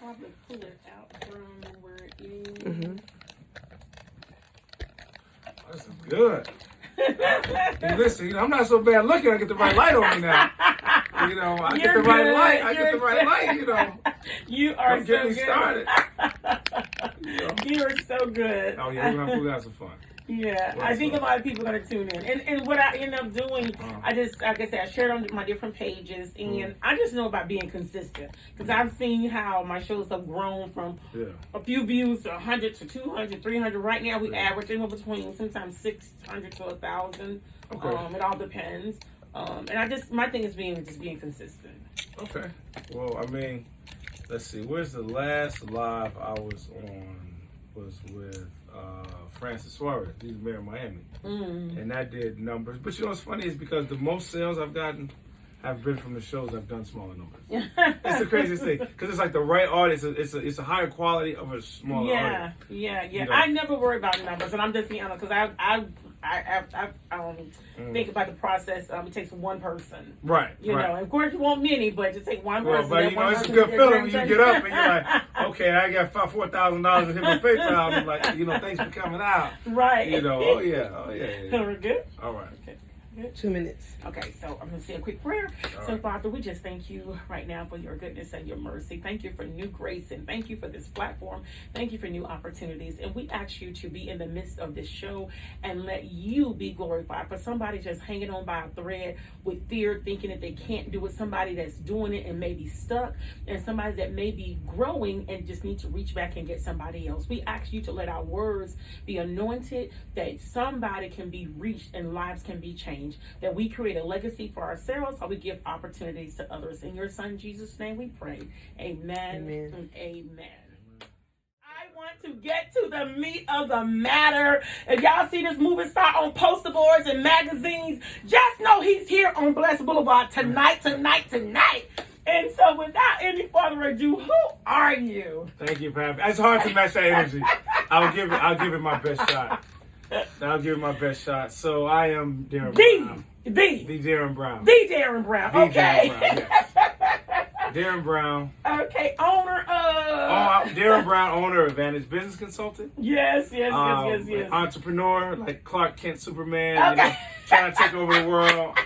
probably pull it out from where it is. Mm-hmm. This is good. Hey, listen, I'm not so bad looking. I get the right light on me now. I get the right light. I get the right light. You are Don't get so me good. started. You are so good. Oh yeah, we're gonna have some fun. Yeah, I think a lot of people are going to tune in. And what I end up doing, I just, like I said, I shared on my different pages, and I just know about being consistent. Because I've seen how my shows have grown from a few views to 100 to 200, 300. Right now, we average anywhere between sometimes 600 to 1,000. Okay. It all depends. And my thing is being consistent. Okay. Well, I mean, let's see. Where's the last live I was on? Was with Francis Suarez. He's mayor of Miami. And that did numbers. But what's funny is because the most sales I've gotten have been from the shows I've done smaller numbers. It's the craziest thing. Because it's like the right audience. It's a higher quality of a smaller audience. Yeah. I never worry about numbers. And I'm just being honest because I think about the process. It takes one person. Right. You know, of course you want many, but just take one person. But it's a good feeling when you get up and you're like, okay, I got $4,000 in my PayPal. And I'm like, thanks for coming out. Right. Oh yeah. We're good? All right. Okay. 2 minutes. Okay, so I'm going to say a quick prayer. So, Father, we just thank you right now for your goodness and your mercy. Thank you for new grace, and thank you for this platform. Thank you for new opportunities. And we ask you to be in the midst of this show and let you be glorified. For somebody just hanging on by a thread with fear, thinking that they can't do it, somebody that's doing it and may be stuck, and somebody that may be growing and just need to reach back and get somebody else. We ask you to let our words be anointed, that somebody can be reached and lives can be changed. That we create a legacy for ourselves, how we give opportunities to others. In your son Jesus' name we pray. Amen. And amen. I want to get to the meat of the matter. If y'all see this movie star on poster boards and magazines, just know he's here on Blessed Boulevard tonight. And so without any further ado, who are you? Thank you, Pappy. It's hard to match that energy. I'll give it my best shot. I'll give it my best shot. So I am Darren Brown. The Darren Brown. The Darren Brown. Okay. Darren Brown, yes. Darren Brown. Okay. Owner of. Darren Brown, owner of Advantage Business Consulting. Yes. Entrepreneur, like Clark Kent, Superman. Okay. Trying to take over the world.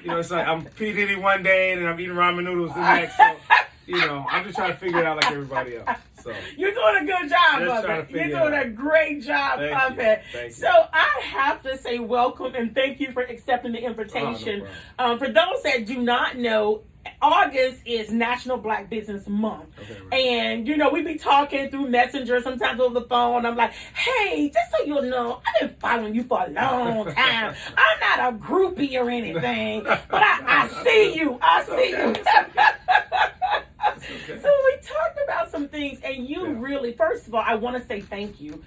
It's like I'm P. Diddy one day and then I'm eating ramen noodles the next. So, I'm just trying to figure it out like everybody else. So. You're doing a good job of it. You're doing a great job of it. So I have to say welcome and thank you for accepting the invitation. No for those that do not know, August is National Black Business Month. Okay, right. And, we be talking through Messenger, sometimes over the phone. I'm like, hey, just so you know, I've been following you for a long time. I'm not a groupie or anything, but I see you. I see you. Okay. So we talked about some things, and you really, first of all, I want to say thank you.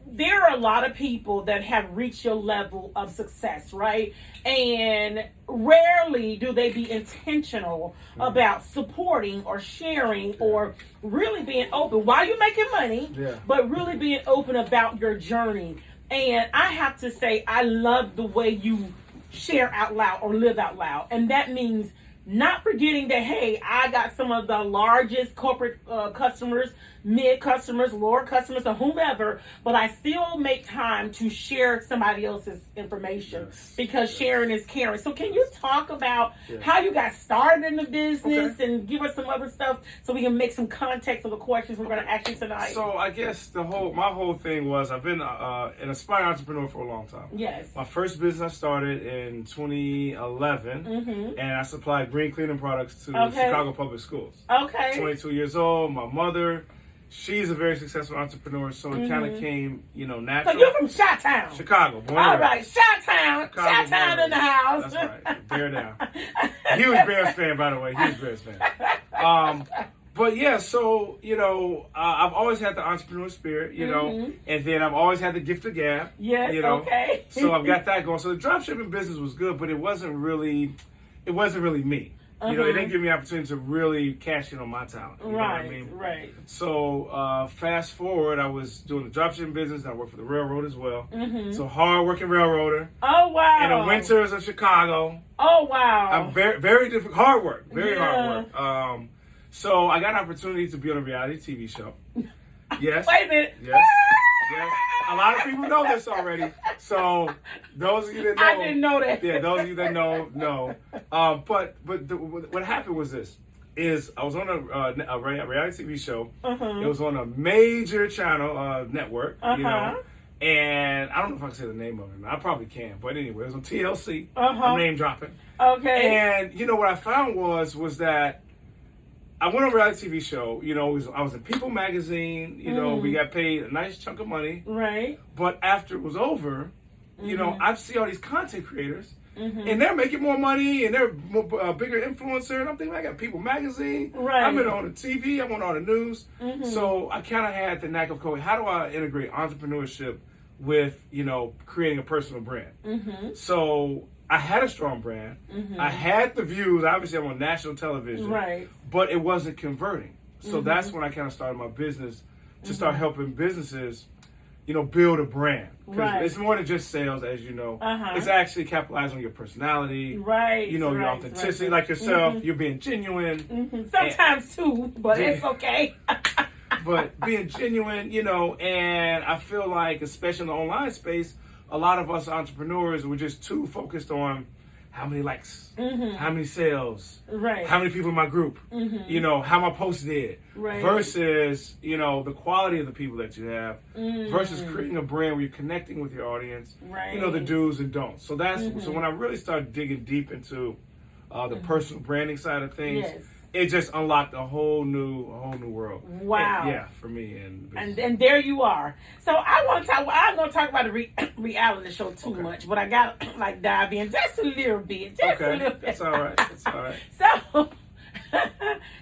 There are a lot of people that have reached your level of success, right? And rarely do they be intentional about supporting or sharing or really being open while you're making money, but really being open about your journey. And I have to say, I love the way you share out loud or live out loud. And that means not forgetting that, hey, I got some of the largest corporate customers, mid customers, lower customers, or whomever, but I still make time to share somebody else's information because sharing is caring. So can you talk about how you got started in the business and give us some other stuff so we can make some context of the questions we're going to ask you tonight? So I guess my whole thing was I've been an aspiring entrepreneur for a long time. Yes. My first business I started in 2011, and I supplied green cleaning products to Chicago public schools. Okay. 22 years old. My mother, she's a very successful entrepreneur, so it kind of came, natural. So you're from Chi-Town. Chicago. Born All right, Chi-Town. Chi-Town in the house. That's right. Bear down. Huge Bears fan, by the way. Huge Bears fan. But yeah, so, I've always had the entrepreneur spirit, and then I've always had the gift of gab. Yes, okay. So I've got that going. So the dropshipping business was good, but it wasn't really me. It didn't give me the opportunity to really cash in on my talent. You know what I mean? Right. So fast forward, I was doing the dropshipping business. I worked for the railroad as well. So hard-working railroader. Oh, wow. In the winters of Chicago. Oh, wow. I'm very, very difficult. Hard work. Very hard work. So I got an opportunity to be on a reality TV show. Yes. Wait a minute. Yes. Yes. A lot of people know this already. So those of you that know, I didn't know that. Yeah, those of you that know. But what happened was this: is I was on a reality TV show. It was on a major channel network, you know. And I don't know if I can say the name of it. I probably can, but anyway, it was on TLC. I'm name dropping. Okay. And you know what I found was that I went on a reality TV show. You know, I was in People magazine. You know, we got paid a nice chunk of money. Right. But after it was over, you know, I see all these content creators, and they're making more money, and they're a bigger influencer. And I'm thinking, I got People magazine. Right. I'm on the TV. I'm on all the news. So I kind of had the knack of going, how do I integrate entrepreneurship with, you know, creating a personal brand? So I had a strong brand. I had the views. Obviously, I'm on national television. Right. But it wasn't converting. So that's when I kind of started my business to start helping businesses, you know, build a brand. Because it's more than just sales, as you know. It's actually capitalizing on your personality. Right. You know, your authenticity. Like yourself, you're being genuine. Sometimes too, but it's okay. But being genuine, you know, and I feel like, especially in the online space, a lot of us entrepreneurs were just too focused on how many likes, how many sales, how many people in my group, you know, how my post did, versus, you know, the quality of the people that you have, versus creating a brand where you're connecting with your audience, you know, the do's and don'ts. So that's so when I really started digging deep into the personal branding side of things. It just unlocked a whole new world. Wow! And, yeah, for me and there you are. So I want to talk. I'm going to talk about the reality show too much, but I got to like dive in just a little bit. Just a little bit. That's all right. That's all right.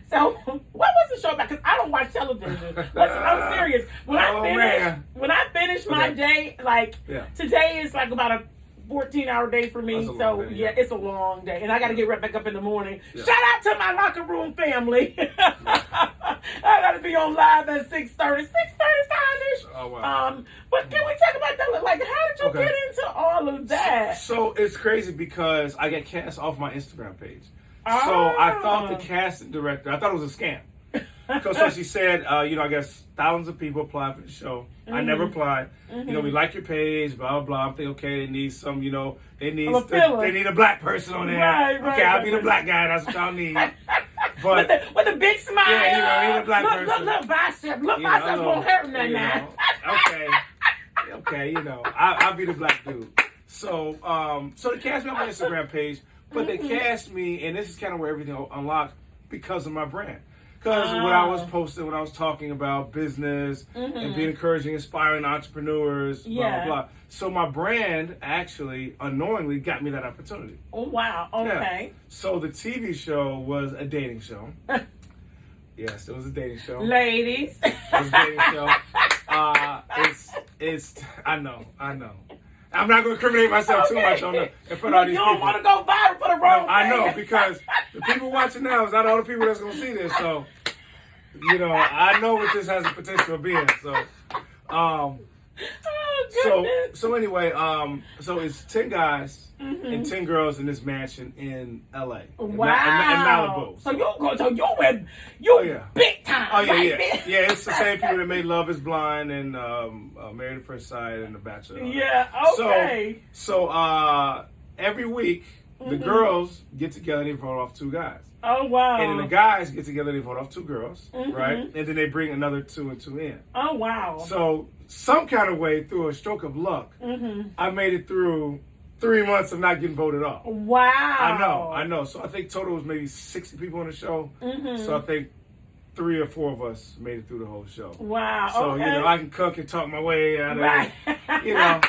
So what was the show about? Because I don't watch television. I'm serious. When I finish my day, like today is like about a 14-hour day for me, so day, it's a long day, and I got to get right back up in the morning. Shout out to my locker room family. I got to be on live at 6:30 stylish. Oh wow! But can we talk about that? Like, how did you get into all of that? So it's crazy because I get cast off my Instagram page. So I thought the casting director, I thought it was a scam. Because so she said, you know, I guess thousands of people applied for the show. I never applied. You know, we like your page, blah, blah, blah. I'm thinking, okay, they need some, you know, they need a black person on there. I'll be the black guy. That's what y'all need. But with a big smile. Yeah, you know, I need a black person. Look, bicep. Look, biceps won't hurt nothing now. Okay, you know, I'll be the black dude. So, so they cast me on my Instagram page, but they cast me, and this is kind of where everything unlocked because of my brand. Because what I was posting, when I was talking about business and being encouraging, inspiring entrepreneurs, blah, blah, blah. So my brand actually unknowingly got me that opportunity. Oh, wow. Okay. Yeah. So the TV show was a dating show. Yes, it was a dating show. Ladies. It was a dating show. It's I know. I'm not going to incriminate myself too much in front of all these people. You don't want to go viral for the wrong thing. I know, because the people watching now is not all the people that's going to see this. So, you know, I know what this has the potential of being. So anyway, so it's 10 guys and 10 girls in this mansion in LA. Wow. In Malibu. So you big time. Oh yeah. Yeah, it's the same people that made Love is Blind and Married at First Sight and The Bachelor. Yeah, okay. So every week the girls get together and they vote off 2 guys. Oh, wow. And then the guys get together, they vote off 2 girls, right? And then they bring another 2 and 2 in. Oh, wow. So some kind of way, through a stroke of luck, I made it through 3 months of not getting voted off. Wow. I know. So I think total was maybe 60 people on the show. So I think 3 or 4 of us made it through the whole show. Wow. So, you know, I can cook and talk my way out of it. You know.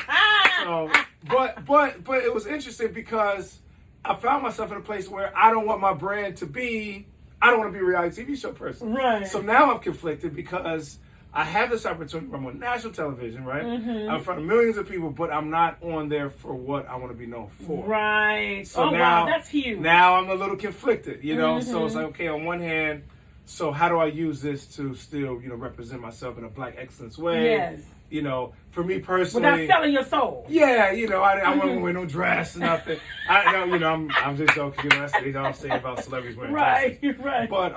So, but it was interesting because I found myself in a place where I don't want my brand to be, I don't want to be a reality TV show person. Right. So now I'm conflicted because I have this opportunity where I'm on national television, right? I'm in front of millions of people, but I'm not on there for what I want to be known for. Right. So wow, that's huge. Now I'm a little conflicted, you know? So it's like, okay, on one hand, so how do I use this to still, you know, represent myself in a black excellence way? Yes. You know, for me personally, without selling your soul. Yeah, you know, I wouldn't wear no dress, nothing. I'm just joking. You know, that's what they all say about celebrities wearing dresses. Right. But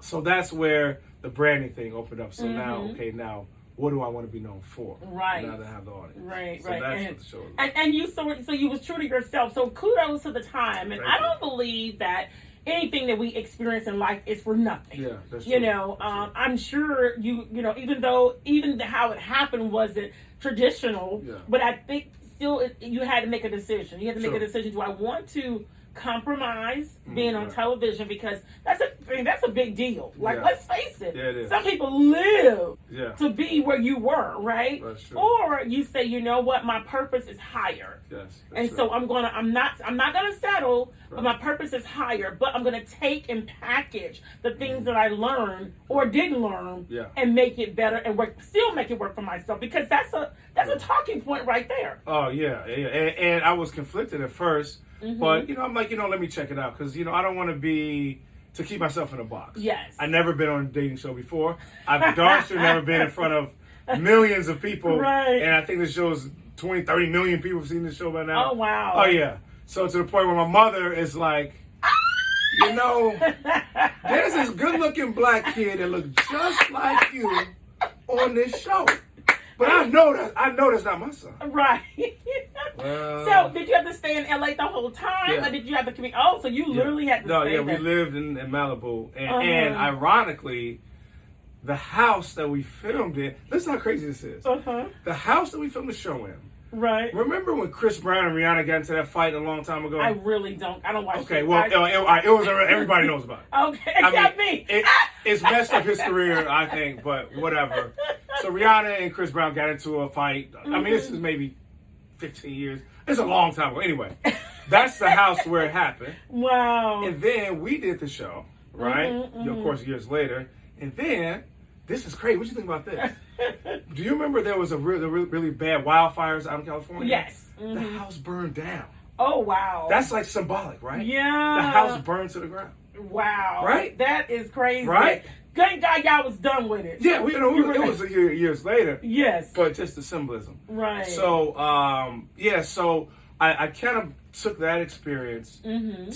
So that's where the branding thing opened up. So now what do I want to be known for? Right. Now that I have the audience. Right, so right. that's And, what the show is. and you so you was true to yourself. So kudos to the time. And Thank I you. don't believe that anything that we experience in life is for nothing. Yeah, that's true. You know, I'm sure you know, even how it happened wasn't traditional, but I think still you had to make a decision. You had to make a decision. Do I want to compromise being on television, because that's a big deal. Like, let's face it. Yeah, it is. Some people live Yeah. to be where you were, right? That's true. Or you say, you know what, my purpose is higher. Yes. And true. so I'm not gonna settle, but my purpose is higher. But I'm gonna take and package the things that I learned or didn't learn and make it better and still make it work for myself, because that's a talking point right there. Oh yeah. And I was conflicted at first, but I'm like, let me check it out, because I don't want to keep myself in a box. Yes. I've never been on a dating show before. I've darn sure never been in front of millions of people. Right. And I think this show's 20, 30 million people have seen this show by now. Oh wow. Oh yeah. So to the point where my mother is like, there's this good-looking black kid that looks just like you on this show. But I know that's not my son. Right. Well, so did you have to stay in LA the whole time, or did you have to commute? Oh, so you literally had to stay there. we lived in Malibu, and ironically, the house that we filmed in. Listen how crazy this is. The house that we filmed the show in. Right. Remember when Chris Brown and Rihanna got into that fight a long time ago? I really don't. I don't watch. Okay, well, it was everybody knows about it. Okay, except me. It's messed up his career, I think, but whatever. So Rihanna and Chris Brown got into a fight. I mean, this is maybe 15 years. It's a long time ago. Anyway, that's the house where it happened. Wow. And then we did the show, right? Of course, years later. And then, this is crazy. What do you think about this? Do you remember there was a really bad wildfires out in California? Yes. The house burned down. Oh, wow. That's like symbolic, right? Yeah. The house burned to the ground. Wow. Right? That is crazy. Right? Thank God y'all was done with it. Yeah, it was years later. Yes. But just the symbolism. Right. So, so I kind of took that experience and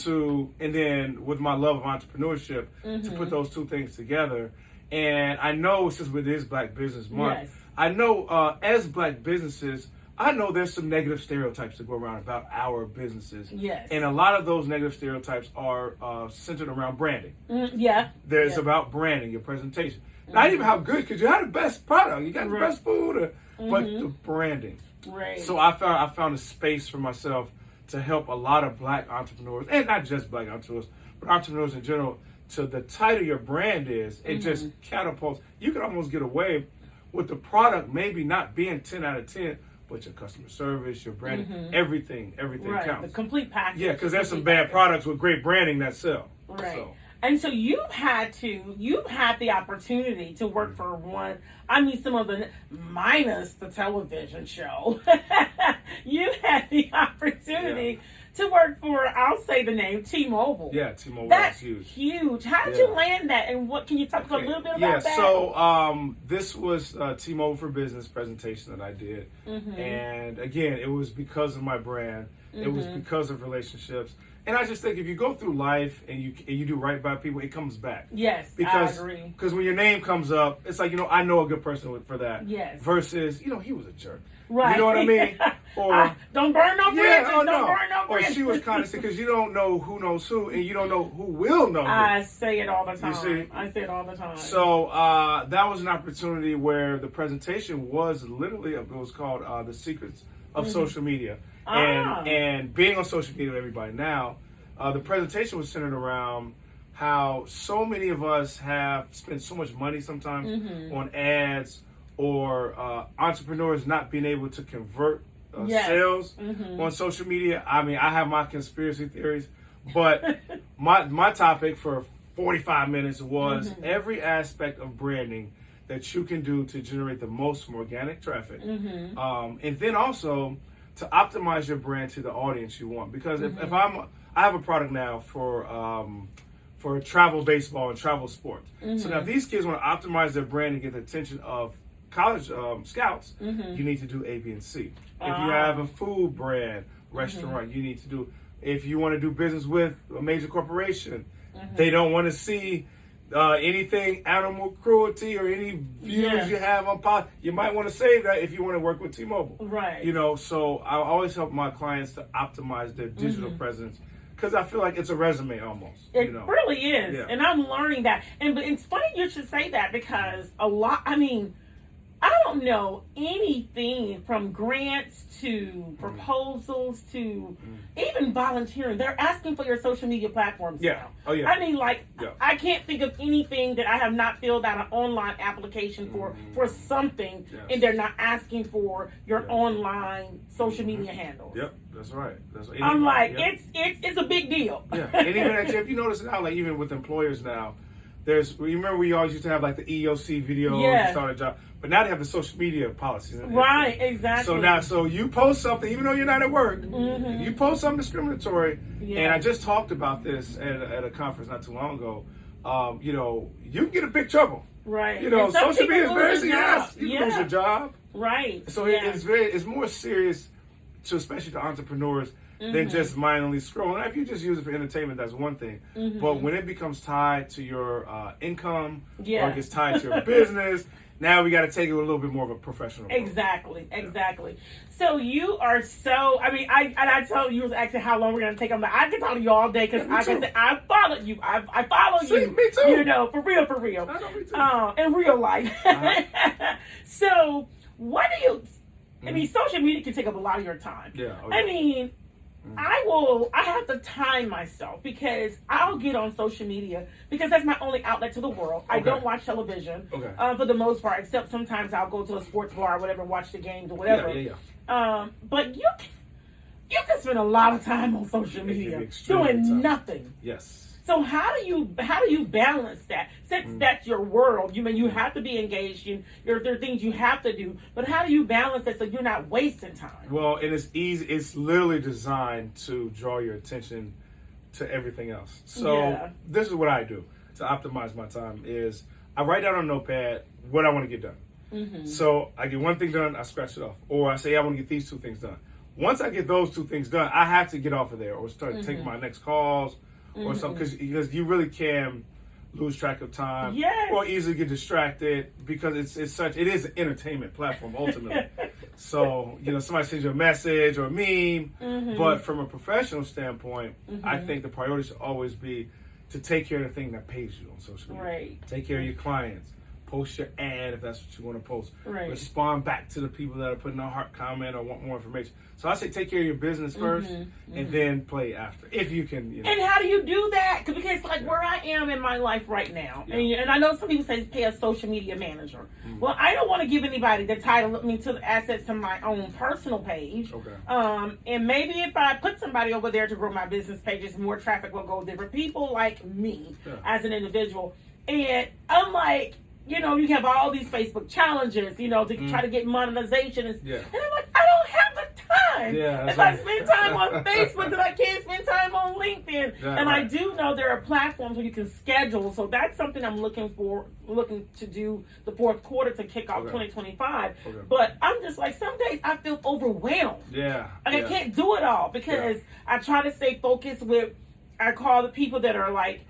then with my love of entrepreneurship, to put those two things together. And I know, since it is Black Business Month, I know as Black businesses, I know there's some negative stereotypes that go around about our businesses. Yes. And a lot of those negative stereotypes are centered around branding. Yeah. There's about branding, your presentation. Not even how good, because you had the best product, you got the best food, but the branding. Right. So I found a space for myself to help a lot of Black entrepreneurs, and not just Black entrepreneurs, but entrepreneurs in general. So the tighter your brand is, it just catapults. You can almost get away with the product maybe not being 10 out of 10, but your customer service, your branding, everything counts. The complete package. Yeah, because there's some bad products with great branding that sell. Right. So. And so you've had the opportunity to work for some of the, minus the television show, you had the opportunity to work for, I'll say the name, T-Mobile. Yeah, T-Mobile. That's huge. How did you land that, and what can you talk a little bit about that? Yeah, so this was a T-Mobile for Business presentation that I did. And again, it was because of my brand. It was because of relationships. And I just think if you go through life and you do right by people, it comes back. Yes, I agree. Because when your name comes up, it's like, I know a good person for that. Yes. Versus, he was a jerk. Right. You know what I mean? Or don't burn no bridges. Don't burn no or bridges. she was condescending because you don't know who knows who, and you don't know who will know who. I say it all the time. You see? I say it all the time. So that was an opportunity where the presentation was literally, it was called The Secrets of Social Media. And being on social media with everybody now, the presentation was centered around how so many of us have spent so much money sometimes on ads, or entrepreneurs not being able to convert sales on social media. I mean, I have my conspiracy theories, but my topic for 45 minutes was every aspect of branding that you can do to generate the most from organic traffic. And then also to optimize your brand to the audience you want. Because if I have a product now for travel baseball and travel sports. So now if these kids want to optimize their brand and get the attention of college scouts, you need to do A, B, and C. If you have a food brand, restaurant, you need to do. If you want to do business with a major corporation, they don't want to see anything animal cruelty or any views you have on you might want to save that if you want to work with T-Mobile. Right. So I always help my clients to optimize their digital presence because I feel like it's a resume almost. It really is. Yeah. And I'm learning that. And it's funny you should say that because I don't know anything from grants to proposals to even volunteering. They're asking for your social media platforms now. Oh, yeah. I can't think of anything that I have not filled out an online application for something, and they're not asking for your online social media handles. Yep, that's right. I'm like, it's a big deal. Yeah, and even actually, if you notice now, like even with employers now, remember we always used to have like the EOC video to start a job. But now they have the social media policies. Right, exactly. So you post something, even though you're not at work, you post something discriminatory. Yeah. And I just talked about this at a conference not too long ago. You can get in big trouble. Right. Social media is very serious. You can lose your job. Right. So it's more serious to especially to entrepreneurs than just mindlessly scrolling. Now, if you just use it for entertainment, that's one thing. But when it becomes tied to your income or it gets tied to your business, now we got to take it with a little bit more of a professional approach. Exactly. So you are I told you was asking how long we're going to take. I'm like, I can talk to you all day because I followed you. I follow you. Me too. For real. I know, me too. In real life. So what do you, social media can take up a lot of your time. Yeah. I have to time myself because I'll get on social media because that's my only outlet to the world. I don't watch television for the most part, except sometimes I'll go to a sports bar or whatever, watch the games or whatever. But you can spend a lot of time on social media doing nothing. Yes. So how do you balance that? Since that's your world, you have to be engaged. There are things you have to do, but how do you balance that so you're not wasting time? Well, it is easy. It's literally designed to draw your attention to everything else. So this is what I do to optimize my time: is I write down on a notepad what I want to get done. So I get one thing done, I scratch it off, or I say I want to get these two things done. Once I get those two things done, I have to get off of there or start taking my next calls. Or something because you really can lose track of time or easily get distracted because it is an entertainment platform ultimately. So somebody sends you a message or a meme, but from a professional standpoint, I think the priority should always be to take care of the thing that pays you on social media. Right. Take care of your clients. Post your ad if that's what you want to post. Right. Respond back to the people that are putting a heart comment or want more information. So I say take care of your business first and then play after, if you can. And how do you do that? Because where I am in my life right now, and I know some people say pay a social media manager. Well, I don't want to give anybody the title to the assets to my own personal page. Okay. And maybe if I put somebody over there to grow my business pages, more traffic will go there for people like me as an individual. And I'm like, you have all these Facebook challenges, to try to get monetization. And I'm like, I don't have the time. If I spend time on Facebook, then I can't spend time on LinkedIn. I do know there are platforms where you can schedule. So that's something I'm looking to do the fourth quarter to kick off 2025. But I'm just like, some days I feel overwhelmed. I can't do it all because I try to stay focused I call the people that are like,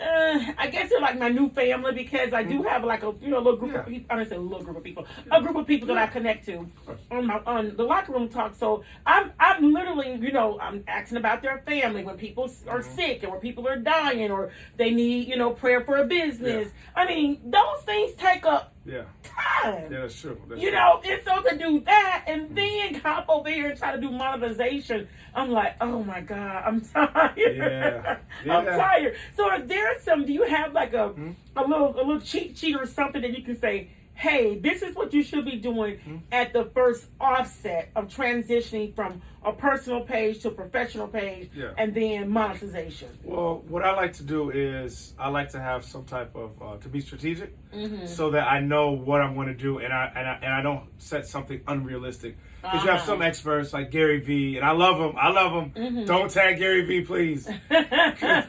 I guess they're like my new family because I do have like a little group of people. I don't say a little group of people, a group of people that I connect to on the locker room talk. So I'm literally I'm asking about their family when people are sick and when people are dying or they need prayer for a business. Those things take up time. Yeah, that's true. And so to do that and then hop over here and try to do monetization, I'm like, oh my God, I'm tired. I'm tired. So do you have like a little cheat sheet or something that you can say, hey, this is what you should be doing at the first offset of transitioning from a personal page to a professional page and then monetization? Well, what I like to do is I like to have some type of to be strategic so that I know what I'm going to do and I don't set something unrealistic. Because you have some experts like Gary Vee, and I love him. Don't tag Gary Vee, please.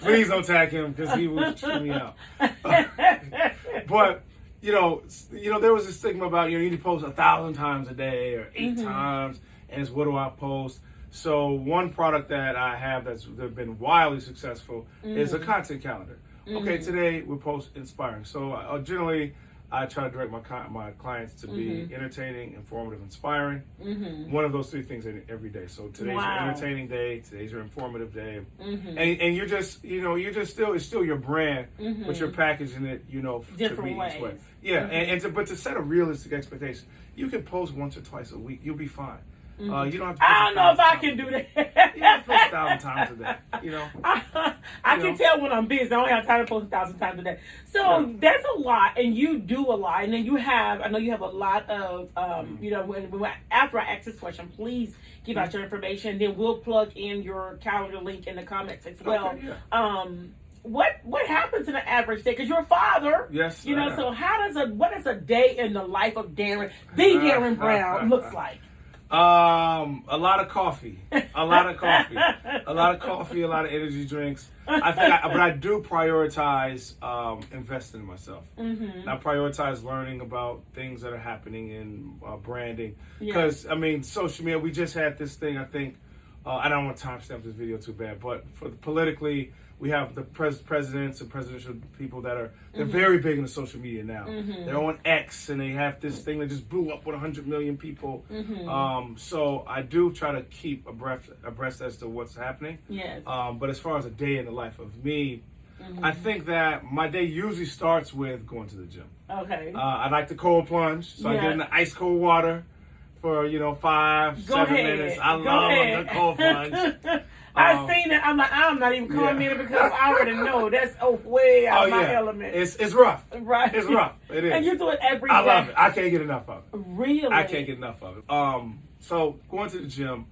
Please don't tag him because he will chew me out. But there was a stigma about you need to post 1,000 times a day or 8 times, and it's what do I post? So one product that I have that's been wildly successful is a content calendar. Okay, today we'll post inspiring. So generally, I try to direct my clients to be entertaining, informative, inspiring. One of those three things every day. So today's your entertaining day. Today's your informative day. And you're just, it's still your brand, but you're packaging it, different to be ways. each way. Yeah, but to set a realistic expectation, you can post once or twice a week. You'll be fine. You don't have to. I don't know if I can do that. You don't have to post 1,000 times a day. I can tell when I'm busy. I don't have time to post 1,000 times a day. So that's a lot, and you do a lot. And then I know you have a lot of, after I ask this question, please give out your information. Then we'll plug in your calendar link in the comments as well. Okay, yeah. What happens in an average day? Because you're a father. Yes. So what does a day in the life of Darren Brown looks like? A lot of coffee, a lot of energy drinks. But I do prioritize investing in myself. And I prioritize learning about things that are happening in branding. Because social media. We just had this thing. I think I don't want to timestamp this video too bad, but politically, we have the presidents and presidential people they're very big into social media now. They're on X, and they have this thing that just blew up with 100 million people. So I do try to keep abreast as to what's happening. Yes. But as far as a day in the life of me, I think that my day usually starts with going to the gym. Okay. I like to cold plunge, so I get in the ice cold water for 5-7 minutes. I love a good cold plunge. I've seen it. I'm not even commenting because I already know that's way out of my element. It's rough. Right. It's rough. It is. And you do it every day. I love it. I can't get enough of it. Really? I can't get enough of it. So going to the gym,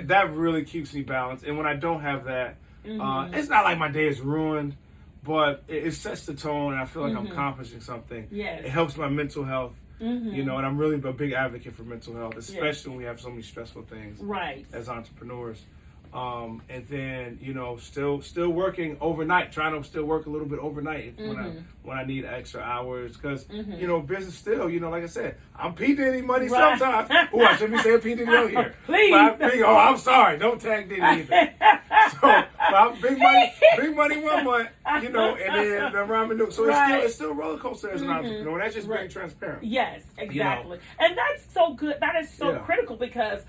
that really keeps me balanced. And when I don't have that, it's not like my day is ruined, but it sets the tone, and I feel like I'm accomplishing something. Yes. It helps my mental health. And I'm really a big advocate for mental health, especially when we have so many stressful things as entrepreneurs. And then, still working overnight, trying to still work a little bit overnight when I need extra hours. Because, business still, like I said, I'm P. Diddy money sometimes. Oh, I shouldn't be saying P. Diddy on here. Please. I'm sorry. Don't tag Diddy either. So, big money one month, and then the ramen. So it's still a roller coaster as an entrepreneur. And that's just being transparent. Yes, exactly. And that's so good. That is so critical because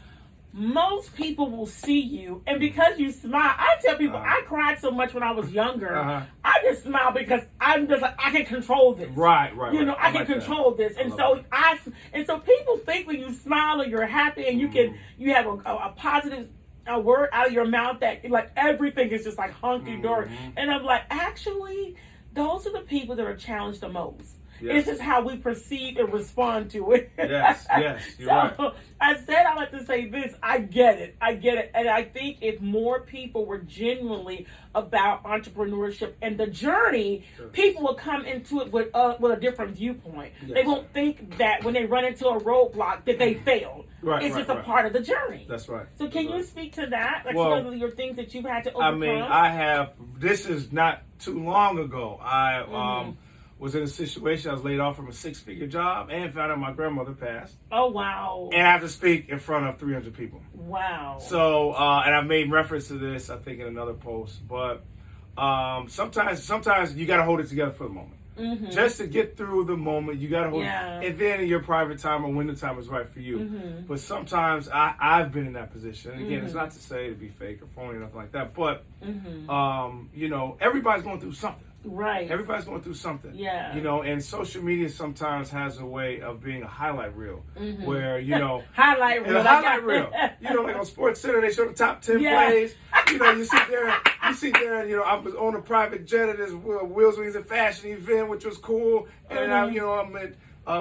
most people will see you, and because you smile, I tell people I cried so much when I was younger. I just smile because I'm just like, I can control this. Right. I can control this, and so people think when you smile or you're happy and you have a positive word out of your mouth that like everything is just like hunky dory, and I'm like, actually, those are the people that are challenged the most. Yes. This is how we perceive and respond to it. Yes, you're right. I like to say this. I get it. And I think if more people were genuinely about entrepreneurship and the journey, people will come into it with a different viewpoint. Yes. They won't think that when they run into a roadblock that they failed. It's just a part of the journey. That's right. So can you speak to that? Like some of your things that you've had to overcome? This is not too long ago. I was in a situation, I was laid off from a 6-figure job and found out my grandmother passed. Oh, wow. And I have to speak in front of 300 people. Wow. So, and I made reference to this, I think, in another post. But sometimes you got to hold it together for the moment. Just to get through the moment, you got to hold it. And then in your private time or when the time is right for you. But sometimes I've been in that position. And again, it's not to say to be fake or phony or nothing like that. But, everybody's going through something. Right. Everybody's going through something. Yeah. And social media sometimes has a way of being a highlight reel where, highlight reel. Like on Sports Center, they show the top 10 plays. You sit there, I was on a private jet at this Wheels, Wings, and Fashion event, which was cool. And I'm at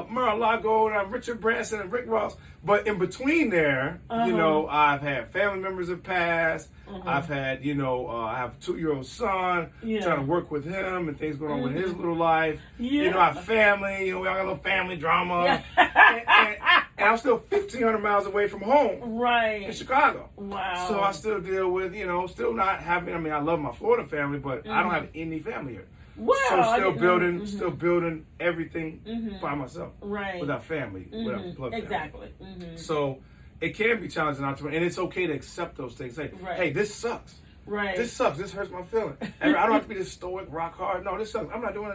Mar-a-Lago, and I'm Richard Branson and Rick Ross. But in between there, I've had family members have passed. I've had, I have a 2-year-old son, trying to work with him and things going on with his little life. I have family, we got a little family drama. And I'm still 1,500 miles away from home. Right. In Chicago. Wow. So I still deal with, still not having, I love my Florida family, but I don't have any family here. Wow. So still building everything by myself. Right. Without family, without blood family. Exactly. So it can be challenging, entrepreneur, and it's okay to accept those things. Say, hey, this sucks. Right. This sucks. This hurts my feelings. And I don't have to be this stoic, rock hard. No, this sucks. I'm not doing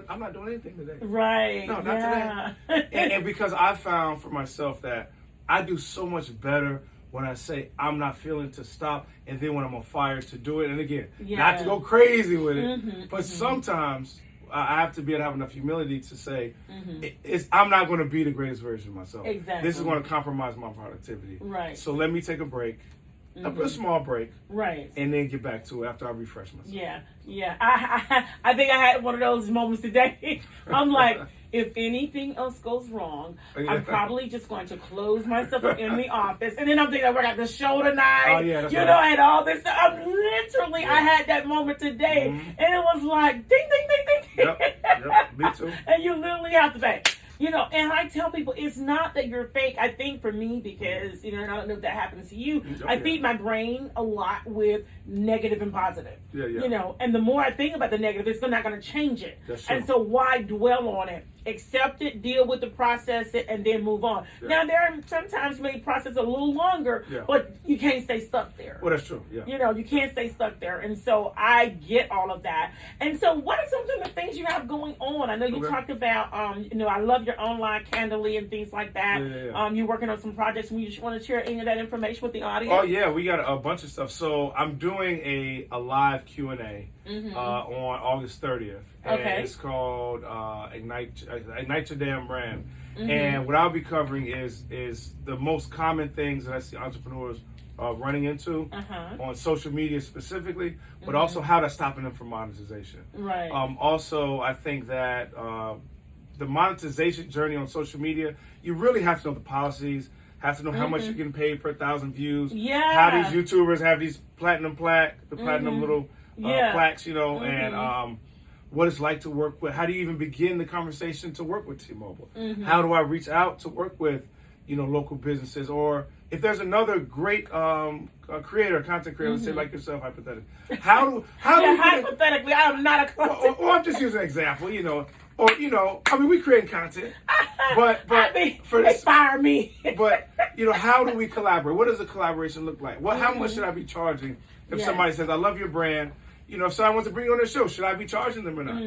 anything today. Right. No, not today. And because I found for myself that I do so much better when I say I'm not feeling to stop, and then when I'm on fire to do it. And again, not to go crazy with it, but sometimes I have to be able to have enough humility to say, I'm not going to be the greatest version of myself. Exactly. This is going to compromise my productivity. Right. So let me take a break, a small break, right, and then get back to it after I refresh myself. Yeah. I think I had one of those moments today. I'm like, if anything else goes wrong, I'm probably just going to close myself up in the office. And then I'm thinking, I work out the show tonight. Oh, yeah, that's right. And all this stuff. I had that moment today. And it was like, ding, ding, ding, ding. Yep, me too. And you literally have to say, and I tell people, it's not that you're fake. I think for me, because, and I don't know if that happens to you, I feed my brain a lot with negative and positive. And the more I think about the negative, it's not going to change it. That's true. And so why dwell on it? Accept it, deal with the process, and then move on. Now, there are sometimes you may process a little longer, but you can't stay stuck there. Well, that's true. You can't stay stuck there. And so I get all of that. And so what are some of the things you have going on? I know you talked about, I love your online Candidly and things like that. You're working on some projects, and you just want to share any of that information with the audience? Oh, yeah, we got a bunch of stuff. So I'm doing a live Q&A on August 30th. And it's called Ignite Your Damn Brand. And what I'll be covering is the most common things that I see entrepreneurs running into on social media specifically, but also how that's stopping them from monetization. Right. Also, I think that the monetization journey on social media, you really have to know the policies, have to know how much you're getting paid per 1,000 views. How these YouTubers have these platinum little plaques, and what it's like to work with. How do you even begin the conversation to work with T-Mobile? How do I reach out to work with, local businesses? Or if there's another great content creator, let's say like yourself, hypothetically. Hypothetically, I'm not a content. Or I'm just using an example, we create content, but for this, fire me. But how do we collaborate? What does a collaboration look like? How much should I be charging if somebody says, "I love your brand"? If someone wants to bring you on the show, should I be charging them or not?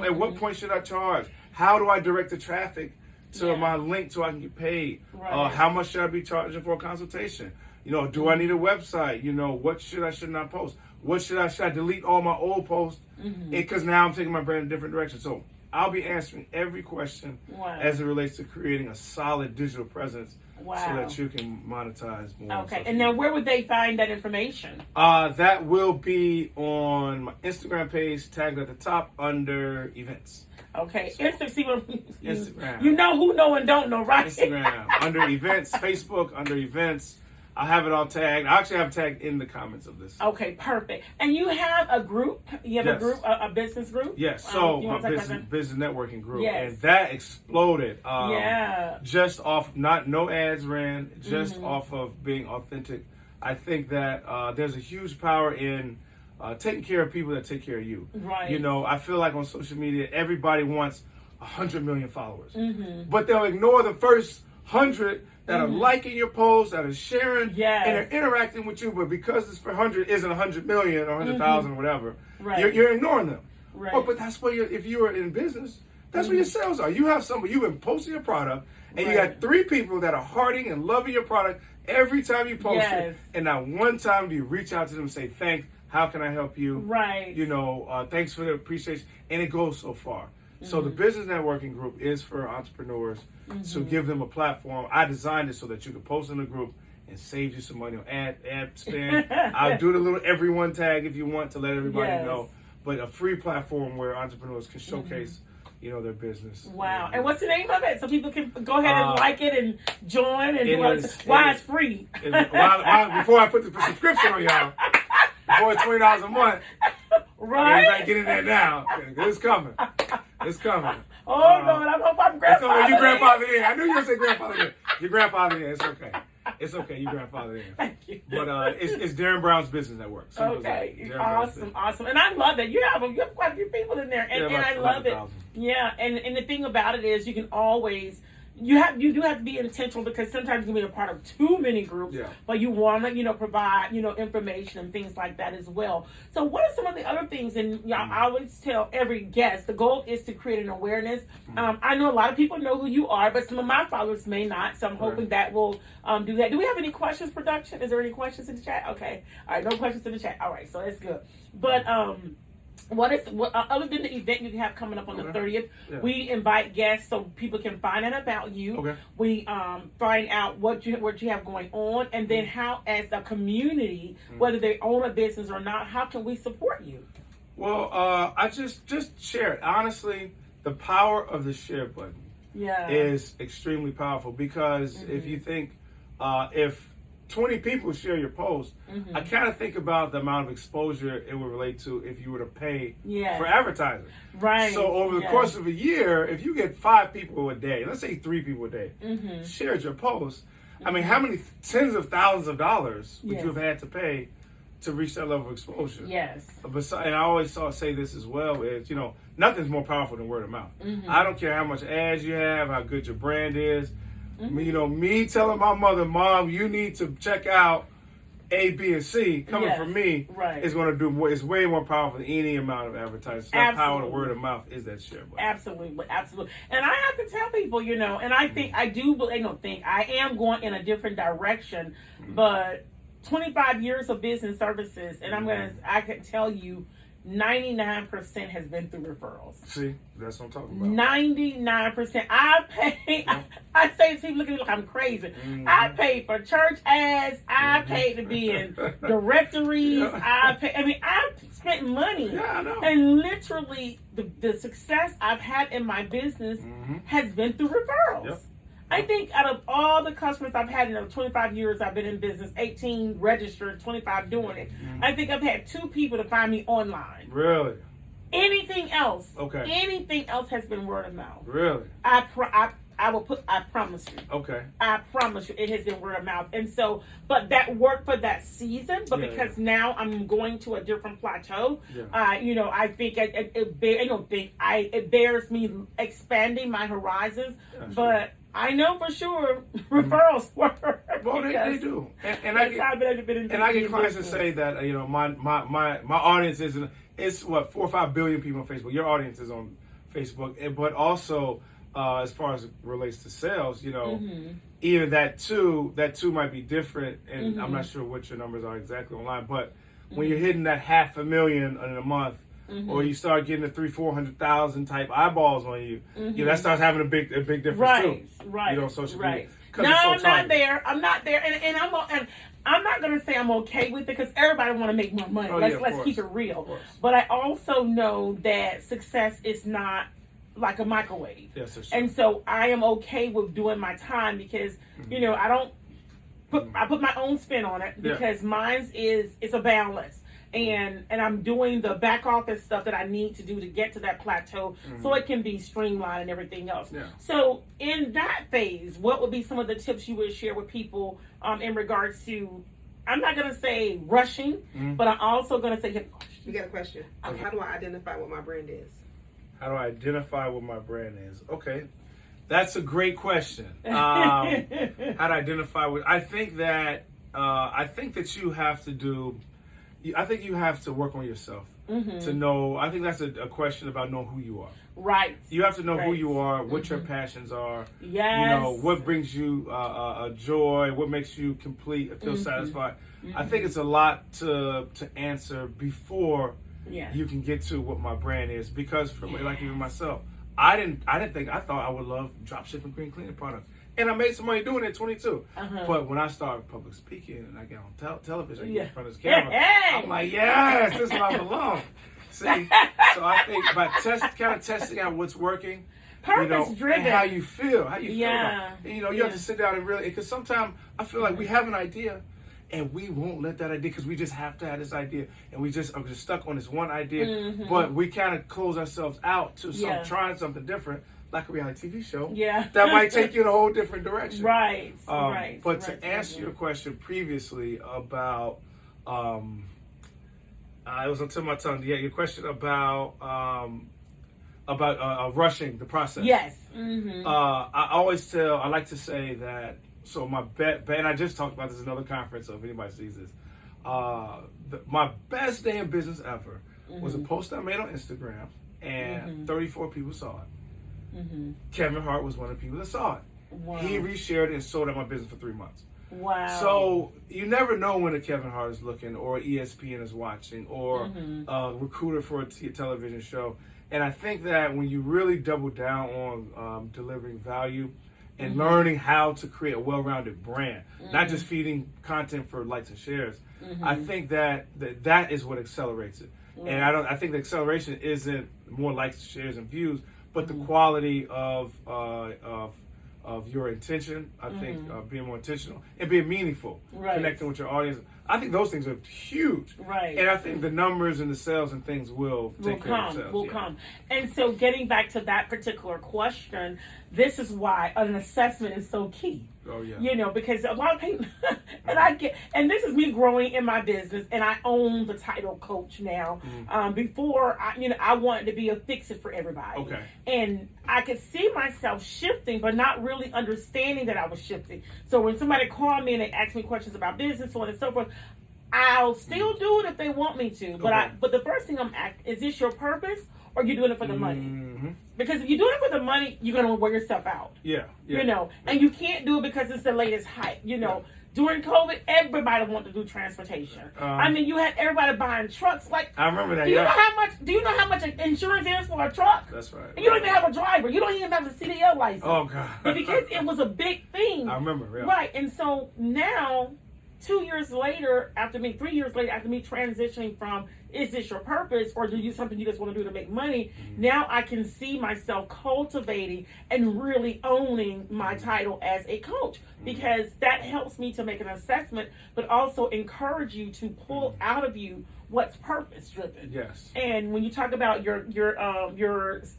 At what point should I charge? How do I direct the traffic to my link so I can get paid? How much should I be charging for a consultation? Do I need a website? What should I not post? What should I delete all my old posts? Because now I'm taking my brand in a different direction. So I'll be answering every question as it relates to creating a solid digital presence so that you can monetize more. Okay, and now where would they find that information? That will be on my Instagram page, tagged at the top under events. Okay, So, Instagram. You know who know and don't know, right? Instagram, under events, Facebook, under events. I have it all tagged. I actually have it tagged in the comments of this. Okay, perfect. And you have a group? You have a group, a business group? Yes. So my business networking group, and that exploded. Just off, no ads ran, just off of being authentic. I think that there's a huge power in taking care of people that take care of you. Right. I feel like on social media, everybody wants 100 million followers, but they'll ignore the first 100 that are liking your posts, that are sharing, and are interacting with you. But because this 100 isn't 100 million or 100,000 or whatever, you're ignoring them. Right. But that's where if you are in business, that's where your sales are. You have somebody, you've been posting your product, and you got 3 people that are hearting and loving your product every time you post it. And not one time do you reach out to them and say, thanks, how can I help you? Right. Thanks for the appreciation. And it goes so far. So the business networking group is for entrepreneurs to give them a platform. I designed it so that you can post in the group and save you some money on ad spend. I'll do the little everyone tag if you want to let everybody know. But a free platform where entrepreneurs can showcase their business. Wow. And what's the name of it? So people can go ahead and like it and join and why it's free. Before I put the subscription on y'all, before it's $20 a month. Right. Everybody get in there now. It's coming. It's coming. Oh, Lord, I hope I'm grandfather. You grandfather in. I knew you were going to say grandfather in. Your grandfather in. It's okay. It's okay. You grandfather in. Thank you. But it's Darren Brown's Business Network. Okay. Awesome. And I love that. You have quite a few people in there. And I love it. Yeah. And the thing about it is you can always you do have to be intentional, because sometimes you can be a part of too many groups, but you want to, provide, information and things like that as well. So what are some of the other things? And I always tell every guest, the goal is to create an awareness. I know a lot of people know who you are, but some of my followers may not. So I'm hoping that will do that. Do we have any questions, production? Is there any questions in the chat? Okay. All right. No questions in the chat. All right. So that's good. But, what other than the event you have coming up on the 30th, we invite guests so people can find out about you. Okay. We find out what you have going on, and then how, as a community, whether they own a business or not, how can we support you? Well, I just share it. Honestly, the power of the share button is extremely powerful, because if you think if 20 people share your post, I kind of think about the amount of exposure it would relate to if you were to pay for advertising. Right. So over the course of a year, if you get 5 people a day, let's say 3 people a day, shared your post, I mean, how many tens of thousands of dollars would you have had to pay to reach that level of exposure? Yes. And I always say this as well, is, nothing's more powerful than word of mouth. I don't care how much ads you have, how good your brand is. Me telling my mother, Mom, you need to check out A, B, and C, coming from me, is going to do more. It's way more powerful than any amount of advertising. So that power of word of mouth is that share button. Absolutely. And I have to tell people, and I think I am going in a different direction, but 25 years of business services, and I can tell you, 99% has been through referrals. See, that's what I'm talking about. 99%. I pay. I say to people, look at me like I'm crazy. I paid for church ads. I paid to be in directories. I spent money. Yeah, I know. And literally, the success I've had in my business has been through referrals. Yep. I think out of all the customers I've had in the 25 years I've been in business, 18 registered, 25 doing it, I think I've had 2 people to find me online. Really? Anything else? Okay. Anything else has been word of mouth. Really? I promise you. Okay. I promise you, it has been word of mouth. And so, but that worked for that season, but because now I'm going to a different plateau, I think it bears me expanding my horizons, but I know for sure referrals work. Well, they do, and I get clients that say that my audience it's what 4 or 5 billion people on Facebook. Your audience is on Facebook, but also as far as it relates to sales, even that too might be different, and I'm not sure what your numbers are exactly online, but when you're hitting that 500,000 in a month. Or you start getting the 300,000-400,000 type eyeballs on you, that starts having a big difference too. Right. On social media. No, I'm not there. I'm not there, and I'm not gonna say I'm okay with it, because everybody want to make more money. Let's keep it real. But I also know that success is not like a microwave. Yes, that's true. And so I am okay with doing my time, because I don't I put my own spin on it, because mine's it's a balance. And I'm doing the back office stuff that I need to do to get to that plateau, so it can be streamlined and everything else. Yeah. So in that phase, what would be some of the tips you would share with people in regards to, I'm not going to say rushing, but I'm also going to say, you got a question. Okay. How do I identify what my brand is? How do I identify what my brand is? Okay. That's a great question. How to identify what, I think that you have to do, I think you have to work on yourself to know. I think that's a question about knowing who you are. Right. You have to know who you are, what your passions are. Yes. What brings you a joy, what makes you complete and feel satisfied. I think it's a lot to answer before you can get to what my brand is. Because for me, like even myself, I thought I would love drop shipping green cleaning products. And I made some money doing it at 22. But when I started public speaking and I get on television, I get in front of this camera, I'm like, yes, this is where I belong. See? So I think by kind of testing out what's working, purpose-driven, and how you feel about it. And, you have to sit down and really, because sometimes I feel like we have an idea and we won't let that idea, because we just have to have this idea, and we just are just stuck on this one idea, but we kind of close ourselves out to trying something different, like a reality TV show, that might take you in a whole different direction. Right. But to answer your question previously about, it was on tip of my tongue. Yeah, your question about rushing the process. Yes. I like to say that. So my bet, and I just talked about this in another conference. So if anybody sees this, my best day in business ever was a post I made on Instagram, and 34 people saw it. Kevin Hart was one of the people that saw it. Wow. He reshared it and sold out my business for 3 months. Wow. So you never know when a Kevin Hart is looking, or ESPN is watching, or a recruiter for a television show. And I think that when you really double down on delivering value and learning how to create a well-rounded brand, not just feeding content for likes and shares, I think that is what accelerates it. And I think the acceleration isn't more likes, shares, and views, but the quality of your intention. I think being more intentional and being meaningful, connecting with your audience. I think those things are huge. Right. And I think the numbers and the sales and things will take care of themselves. Will come. And so getting back to that particular question, this is why an assessment is so key. Oh yeah. You know, because a lot of people, and this is me growing in my business, and I own the title coach now. Before, I wanted to be a fix-it for everybody. Okay. And I could see myself shifting, but not really understanding that I was shifting. So when somebody called me and they asked me questions about business, so on and so forth, I'll still do it if they want me to. But the first thing I'm asking, is this your purpose, or are you doing it for the money? Because if you're doing it for the money, you're going to wear yourself out. Yeah. You know, and you can't do it because it's the latest hype. You know, during COVID, everybody wanted to do transportation. I mean, you had everybody buying trucks. Like, I remember that. Do you know how much insurance is for a truck? That's right. And you don't even have a driver. You don't even have a CDL license. Oh God. Because it was a big thing. I remember. Yeah. Right, and so now, 2 years later, 3 years later, after me transitioning from, is this your purpose, or do you something you just want to do to make money? Now I can see myself cultivating and really owning my title as a coach, because that helps me to make an assessment, but also encourage you to pull out of you what's purpose driven. Yes. And when you talk about your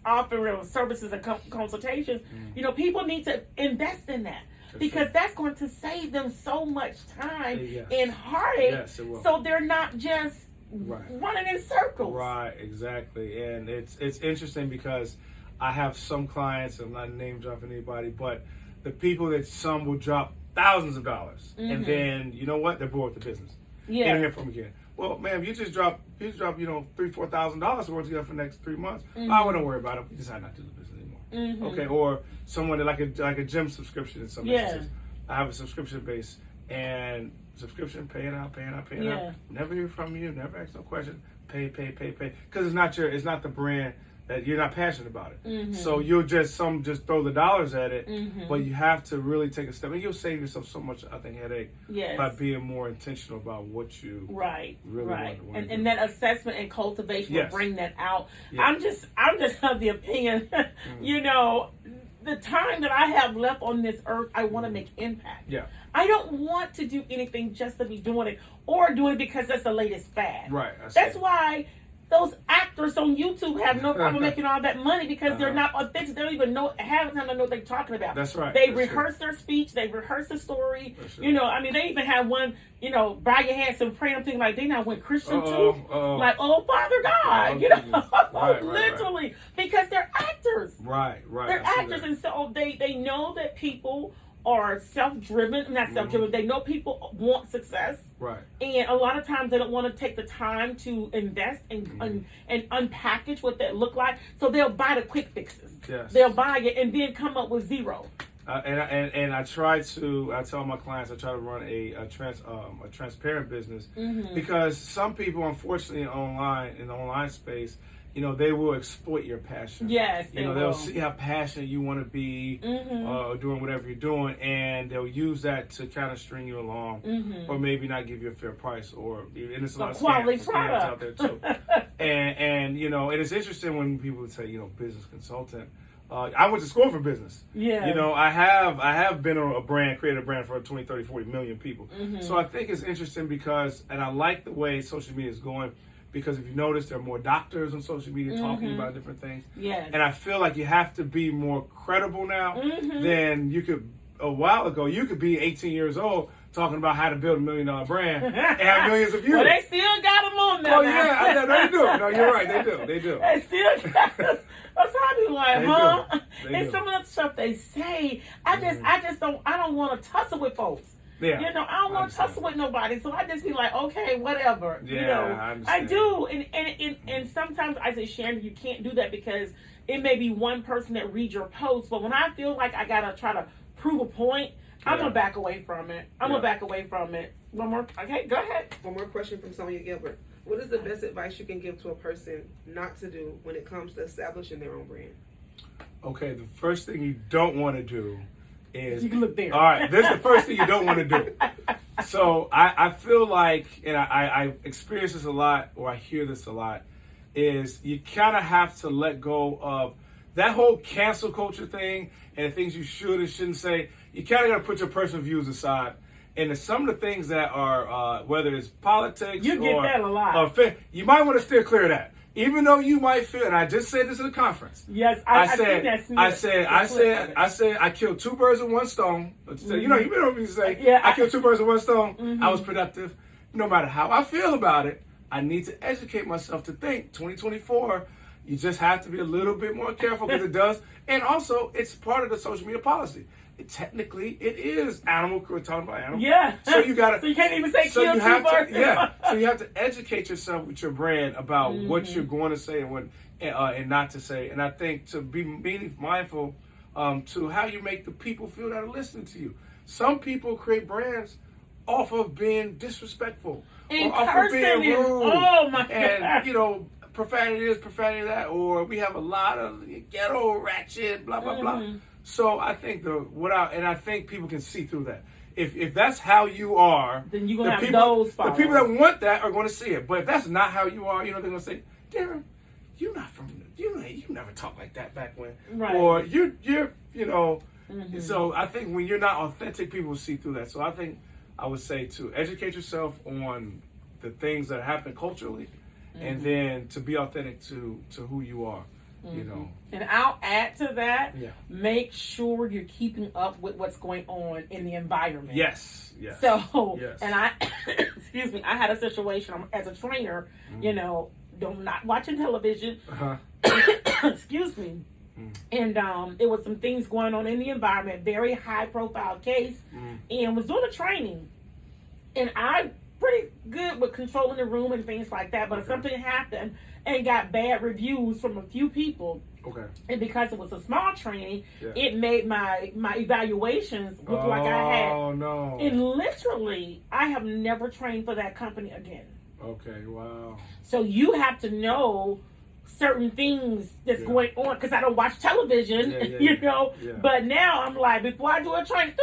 offering of services and consultations, you know, people need to invest in that. Because that's going to save them so much time and heartache. Yes, it will. So they're not just running in circles. Right, exactly. And it's interesting because I have some clients, I'm not name dropping anybody, but the people that some will drop thousands of dollars, and then you know what? They're bored with the business. Yeah. Can't hear from them again. Well, man, if you just drop $3,000-$4,000 worth together for the next 3 months, I wouldn't worry about it. We decide not to do the business anymore. Okay, or someone like a gym subscription in some instances. I have a subscription base, and subscription paying out. Never hear from you, never ask no question. Pay. Because it's not the brand that you're not passionate about it. So you'll just throw the dollars at it, but you have to really take a step, and you'll save yourself so much, I think, headache by being more intentional about what you really want to do. And that assessment and cultivation will bring that out. I'm just of the opinion, you know, the time that I have left on this earth, I want to make impact. Yeah. I don't want to do anything just to be doing it, or doing it because that's the latest fad. Right. That's why those actors on YouTube have no problem making all that money, because they're not authentic. They don't even know half the time they know what they're talking about. That's right. They rehearse their speech. They rehearse the story. You know, I mean, they even have one, you know, bow your heads and pray. I'm thinking like they now went Christian too. Like, oh, Father God, you know, literally, because they're actors. Right. They're actors, and so they know that people are self-driven, not self-driven. They know people want success. Right. And a lot of times they don't want to take the time to invest and unpackage what that look like. So they'll buy the quick fixes. Yes. They'll buy it and then come up with zero. And I tell my clients I try to run a transparent business, because some people, unfortunately, in the online space, you know, they will exploit your passion. Yes, they'll see how passionate you want to be doing whatever you're doing, and they'll use that to kind of string you along, or maybe not give you a fair price, and it's a lot of scams out there too. and you know, it is interesting when people would say, you know, business consultant. I went to school for business. Yeah. You know, I have been created a brand for 20, 30, 40 million people. So I think it's interesting and I like the way social media is going. Because if you notice, there are more doctors on social media talking about different things. Yes. And I feel like you have to be more credible now than you could a while ago. You could be 18 years old talking about how to build $1 million brand and have millions of views. Well, they still got them on there. Oh, yeah, they do. No, you're right. They do. They still got them. So like, They huh? do. They And do. some of the stuff they say, I don't want to tussle with folks. Yeah. You know, I don't want to tussle with nobody, so I just be like, okay, whatever. Yeah, you know, I understand. do, and sometimes I say, Shannon, you can't do that because it may be one person that reads your post, but when I feel like I gotta try to prove a point, I'm gonna back away from it. One more. Okay, go ahead. One more question from Sonia Gilbert. What is the best advice you can give to a person not to do when it comes to establishing their own brand? Okay, the first thing you don't want to do is... You can look there. All right, this is the first thing you don't want to do. So I feel like, and I experience this a lot, or I hear this a lot, is you kind of have to let go of that whole cancel culture thing and the things you should and shouldn't say. You kind of got to put your personal views aside. And some of the things that are, whether it's politics You get or, that a lot. you might want to steer clear of that. Even though you might feel, and I just said this at a conference. Yes, I killed two birds with one stone. You know, you know what I say. I killed two birds with one stone. Mm-hmm. I was productive. No matter how I feel about it, I need to educate myself to think 2024, you just have to be a little bit more careful because it does. And also, it's part of the social media policy. Technically, it is animal. We're talking about animals. Yeah. So you got to. So you can't even say So kill you two have birds. to. Yeah. So you have to educate yourself with your brand about what you're going to say and what and not to say. And I think to be mindful to how you make the people feel that are listening to you. Some people create brands off of being disrespectful, And or off of being cursing and- rude, oh my and God. you know, profanity this, profanity that, or we have a lot of ghetto ratchet, blah blah blah. So I think I think people can see through that. If that's how you are, Then you're gonna have people, those the followers. people that want that are going to see it. But if that's not how you are, you know, they're going to say, Darren, you're not from, you never talked like that back when, Right. or you're, you know. So I think when you're not authentic, people will see through that. So I think I would say to educate yourself on the things that happen culturally, and then to be authentic to who you are. You know. And I'll add to that, Yeah. make sure you're keeping up with what's going on in the environment. Yes. Yes. So, Yes. and I, excuse me, I had a situation as a trainer, you know, not watching television, excuse me, and it was some things going on in the environment, very high profile case, and was doing a training, and I'm pretty good with controlling the room and things like that, but something happened and got bad reviews from a few people. Okay. And because it was a small training, Yeah. it made my evaluations look like I had. Oh no. And literally, I have never trained for that company again. Okay. Wow. So you have to know certain things that's going on because I don't watch television, you know. Yeah. But now I'm like, before I do a training,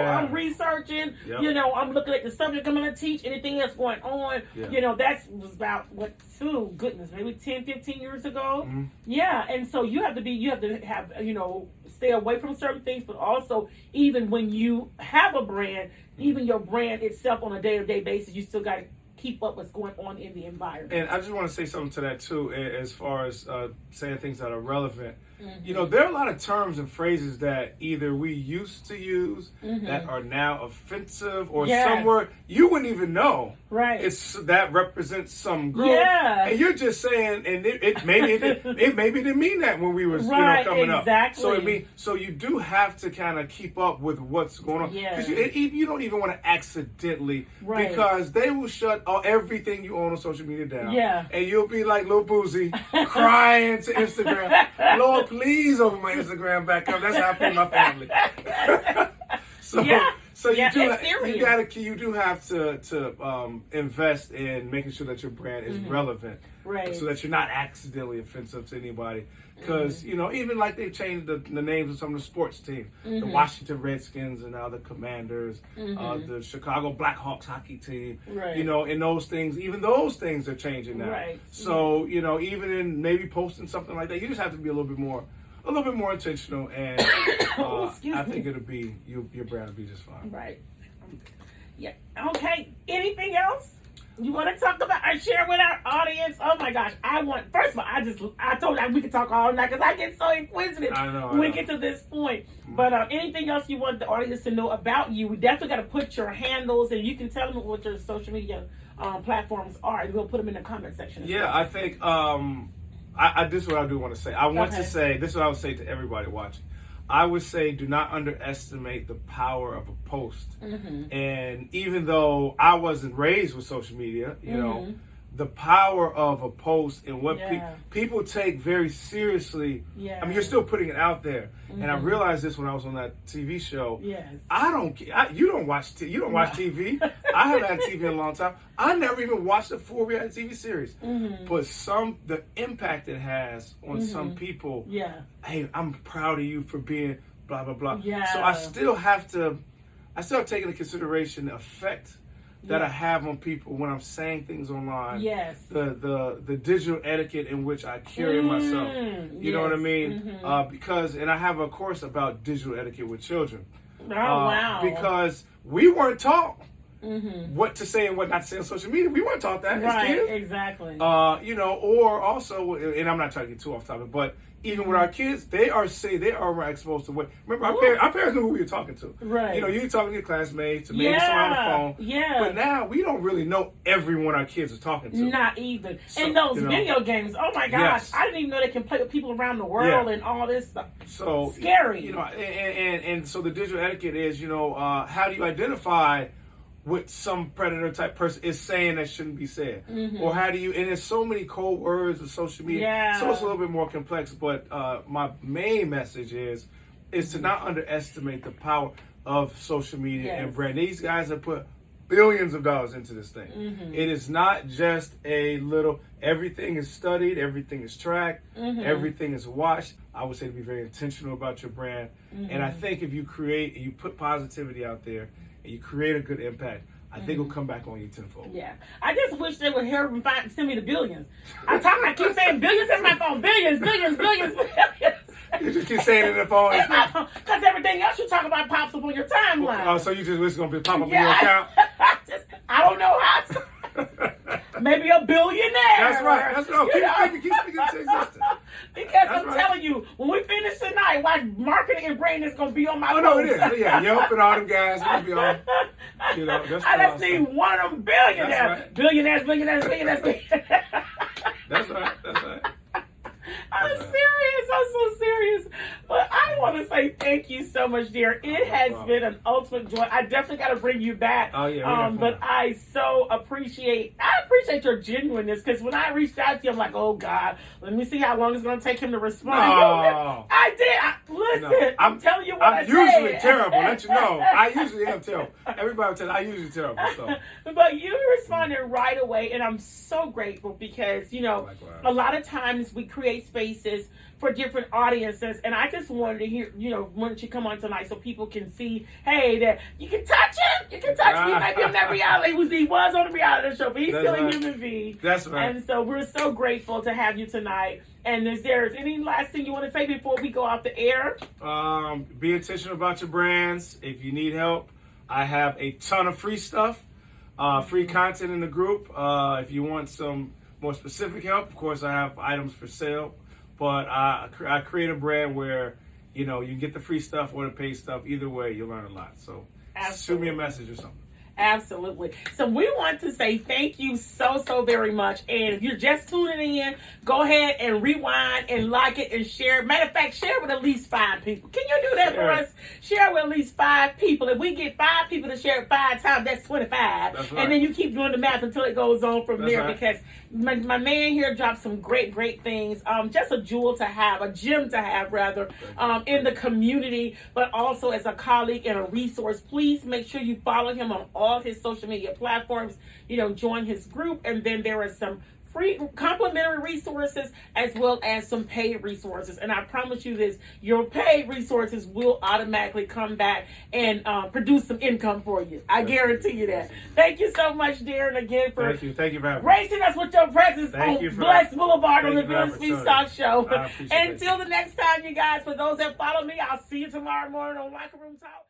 I'm researching. Yep. You know, I'm looking at the subject I'm going to teach, anything that's going on. Yeah. You know, that was about maybe 10, 15 years ago. Yeah, and so you have to have, you know, stay away from certain things, but also even when you have a brand, even your brand itself on a day-to-day basis, you still got to keep up what's going on in the environment. And I just want to say something to that too, as far as saying things that are relevant. You know, there are a lot of terms and phrases that either we used to use that are now offensive, or somewhere you wouldn't even know. Right. It's that represents some group. Yeah. And you're just saying, and it maybe didn't mean that when we was coming up. Exactly. So you do have to kind of keep up with what's going on. Yeah. Because you don't even want to accidentally, Right. because they will shut everything you own on social media down. Yeah. And you'll be like Lil Boozy crying to Instagram, Lord, please open my Instagram back up. That's how I feed my family. So you do have to invest in making sure that your brand is relevant, Right. so that you're not accidentally offensive to anybody. Because you know, even like they've changed the names of some of the sports teams, the Washington Redskins and now the Commanders, the Chicago Blackhawks hockey team. Right. You know, and even those things are changing now. Right. So you know, even in maybe posting something like that, you just have to be a little bit more intentional, and I think it'll be your brand will be just fine. Right. Yeah. Okay. Anything else you want to talk about or share with our audience? Oh my gosh. First of all, I told you we could talk all night because I get so inquisitive when we get to this point. But anything else you want the audience to know about you? We definitely got to put your handles, and you can tell them what your social media platforms are, and we'll put them in the comment section. Yeah, I think this is what I do want to say. I want to Okay. say, this is what I would say to everybody watching. I would say do not underestimate the power of a post. And even though I wasn't raised with social media, you know, the power of a post and what people take very seriously. Yeah. I mean, you're still putting it out there. And I realized this when I was on that TV show. Yes. I don't. You don't watch. You don't watch TV. I haven't had TV in a long time. I never even watched a full reality TV series. But the impact it has on some people. Yeah. Hey, I'm proud of you for being blah blah blah. Yeah. So I still have taken into consideration the effect that I have on people when I'm saying things online. Yes. The digital etiquette in which I carry myself. You know what I mean? Because I have a course about digital etiquette with children. Oh, wow. Because we weren't taught what to say and what not to say on social media. We weren't taught that as kids. Exactly. You know, or also, and I'm not trying to get too off topic, but even with our kids, they are exposed to what. Remember, our parents knew who we were talking to. Right. You know, you're talking to your classmates, or maybe someone on the phone. Yeah. But now we don't really know everyone our kids are talking to. Not even. So, and those you know, video games, oh my gosh, yes. I didn't even know they can play with people around the world and all this stuff. So scary. You know, and so the digital etiquette is, you know, how do you identify what some predator type person is saying that shouldn't be said, or how do you? And there's so many code words of social media, so it's a little bit more complex. But my main message is to not underestimate the power of social media and brand. These guys have put billions of dollars into this thing. It is not just a little. Everything is studied, everything is tracked, everything is watched. I would say to be very intentional about your brand. And I think if you put positivity out there, and you create a good impact, I think it'll come back on you tenfold. Yeah. I just wish they would send me the billions. I keep saying billions in my phone. Billions. You just keep saying it in the phone. Because everything else you talk about pops up on your timeline. Oh, so you just wish it's going to pop up in your account? I don't know how to. Maybe a billionaire. That's right. That's right. Keep speaking to existence. Because I'm telling you, when we finish tonight, watch marketing and brand is going to be on my phone. Oh, no, it is. Yeah, Yelp and all them guys. It'll be on. You know, I just need one of them billionaires. That's right. Billionaires. That's right. I'm serious. I'm so serious. But I want to say thank you so much, dear. It has been an ultimate joy. I definitely got to bring you back. Oh, yeah. But I so appreciate your genuineness, because when I reached out to you, I'm like, oh, God, let me see how long it's going to take him to respond. No. I did. Listen, I'm telling you what I'm I said. usually terrible. Let you know. I usually am terrible. Everybody will tell you I'm usually terrible. So. But you responded right away, and I'm so grateful because, you know, a lot of times we create spaces for different audiences, and I just wanted to hear, you know, wanted you to come on tonight so people can see, hey, that you can touch him. You can touch him. He might be on that reality. He was on the reality show, but he's still a human being. That's right. And so we're so grateful to have you tonight. And is there any last thing you want to say before we go off the air? Be intentional about your brands. If you need help, I have a ton of free stuff, free content in the group. If you want some more specific help, of course, I have items for sale. But I create a brand where, you know, you get the free stuff or the paid stuff. Either way, you'll learn a lot. So shoot me a message or something. Absolutely. So we want to say thank you so very much. And if you're just tuning in, go ahead and rewind and like it and share. Matter of fact, share with at least 5 people. Can you do that for us? Share with at least 5 people. If we get 5 people to share it 5 times, that's 25. That's right. And then you keep doing the math until it goes on from there. Right. Because my man here dropped some great things. Just a jewel to have, a gem to have rather, in the community, but also as a colleague and a resource. Please make sure you follow him on all his social media platforms, you know, join his group, and then there are some free complimentary resources as well as some paid resources. And I promise you this, your paid resources will automatically come back and produce some income for you. I guarantee you that. Thank you so much, Darren, again for Thank you for having me. gracing us with your presence on Bless Boulevard on the Bill Speed Stock Show. Until the next time, you guys, for those that follow me, I'll see you tomorrow morning on Locker Room Talk.